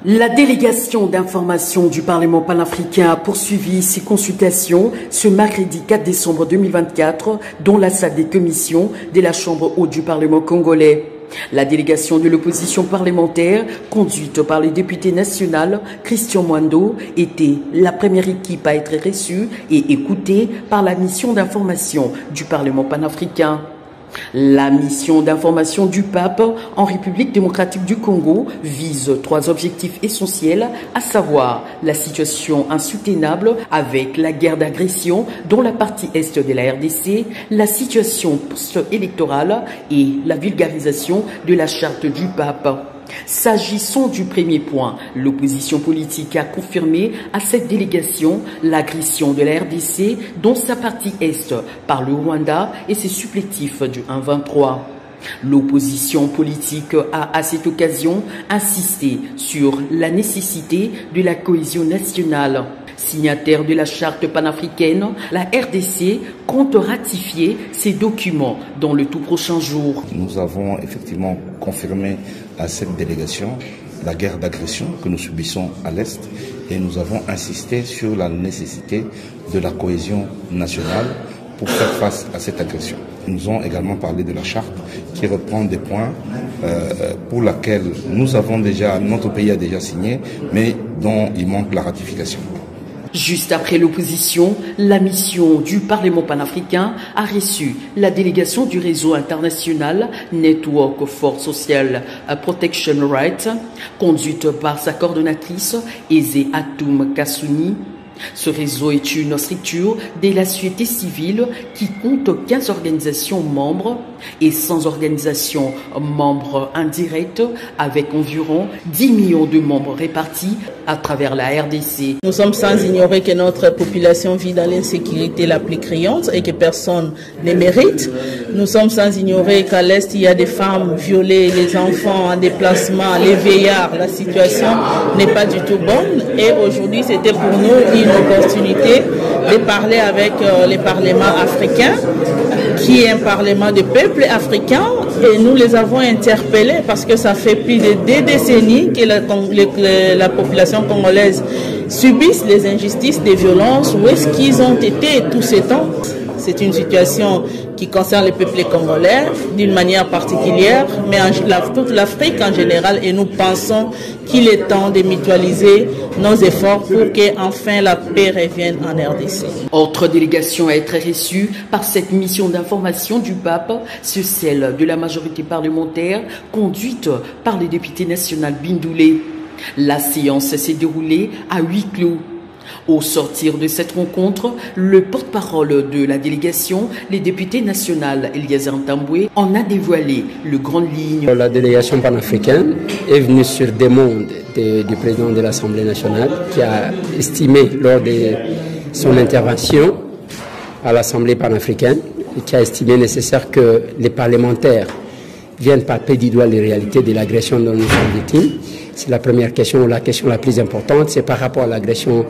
La délégation d'information du Parlement panafricain a poursuivi ses consultations ce mercredi 4 décembre 2024 dans la salle des commissions de la Chambre haute du Parlement congolais. La délégation de l'opposition parlementaire, conduite par le député national Christian Mwando, était la première équipe à être reçue et écoutée par la mission d'information du Parlement panafricain. La mission d'information du pape en République démocratique du Congo vise 3 objectifs essentiels, à savoir la situation insoutenable avec la guerre d'agression dans la partie est de la RDC, la situation post-électorale et la vulgarisation de la charte du pape. S'agissant du premier point, l'opposition politique a confirmé à cette délégation l'agression de la RDC dans sa partie est par le Rwanda et ses supplétifs du 1-23. L'opposition politique a à cette occasion insisté sur la nécessité de la cohésion nationale. Signataire de la charte panafricaine, la RDC compte ratifier ces documents dans le tout prochain jour. Nous avons effectivement confirmé à cette délégation la guerre d'agression que nous subissons à l'Est et nous avons insisté sur la nécessité de la cohésion nationale pour faire face à cette agression. Nous avons également parlé de la charte qui reprend des points pour laquelle notre pays a déjà signé, mais dont il manque la ratification. Juste après l'opposition, la mission du Parlement panafricain a reçu la délégation du réseau international Network for Social Protection Rights, conduite par sa coordonnatrice Eze Atoum Kassouni. Ce réseau est une structure de la société civile qui compte 15 organisations membres et 100 organisations membres indirectes avec environ 10 millions de membres répartis à travers la RDC. Nous sommes sans ignorer que notre population vit dans l'insécurité la plus criante et que personne ne mérite. Nous sommes sans ignorer qu'à l'Est, il y a des femmes violées, les enfants en déplacement, les vieillards. La situation n'est pas du tout bonne et aujourd'hui, c'était pour nous une opportunité de parler avec les parlements africains, qui est un parlement de peuples africains, et nous les avons interpellés parce que ça fait plus de 2 décennies que la population congolaise subisse les injustices, des violences. Où est-ce qu'ils ont été tous ces temps? C'est une situation qui concerne les peuples congolais d'une manière particulière, mais toute l'Afrique en général, et nous pensons qu'il est temps de mutualiser nos efforts pour que enfin la paix revienne en RDC. Autre délégation à être reçue par cette mission d'information du pape, c'est celle de la majorité parlementaire conduite par le député national Bindoulé. La séance s'est déroulée à huis clos. Au sortir de cette rencontre, le porte-parole de la délégation, le député national Eliezer Ntambwe, en a dévoilé le grandes lignes. La délégation panafricaine est venue sur demande du président de l'Assemblée nationale qui a estimé lors de son intervention à l'Assemblée panafricaine et qui a estimé nécessaire que les parlementaires viennent palper du doigt les réalités de l'agression dont nous sommes victimes. C'est la première question. La question la plus importante, c'est par rapport à l'agression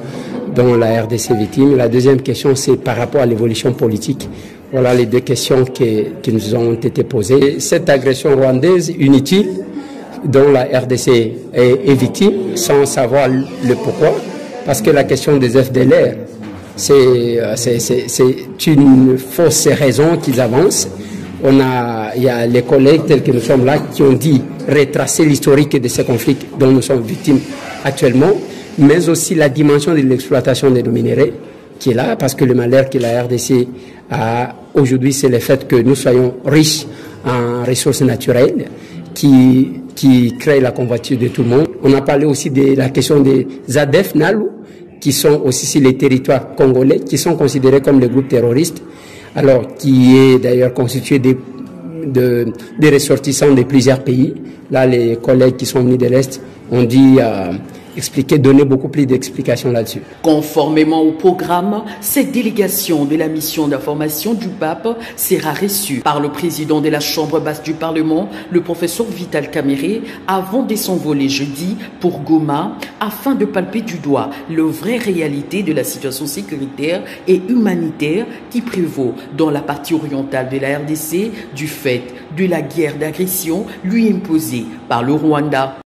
dont la RDC est victime. La deuxième question, c'est par rapport à l'évolution politique. Voilà les 2 questions qui nous ont été posées. Cette agression rwandaise inutile, dont la RDC est victime, sans savoir le pourquoi, parce que la question des FDLR, c'est une fausse raison qu'ils avancent. Il y a les collègues tels que nous sommes là qui ont dit retracer l'historique de ces conflits dont nous sommes victimes actuellement, mais aussi la dimension de l'exploitation des minéraux qui est là, parce que le malheur que la RDC a aujourd'hui, c'est le fait que nous soyons riches en ressources naturelles qui créent la convoitise de tout le monde. On a parlé aussi de la question des ADF NALU, qui sont aussi sur les territoires congolais, qui sont considérés comme des groupes terroristes, alors qui est d'ailleurs constitué des ressortissants de plusieurs pays. Là, les collègues qui sont venus de l'Est ont dit donner beaucoup plus d'explications là-dessus. Conformément au programme, cette délégation de la mission d'information du pape sera reçue par le président de la Chambre basse du Parlement, le professeur Vital Kamerhe, avant de s'envoler jeudi pour Goma, afin de palper du doigt la vraie réalité de la situation sécuritaire et humanitaire qui prévaut dans la partie orientale de la RDC du fait de la guerre d'agression lui imposée par le Rwanda.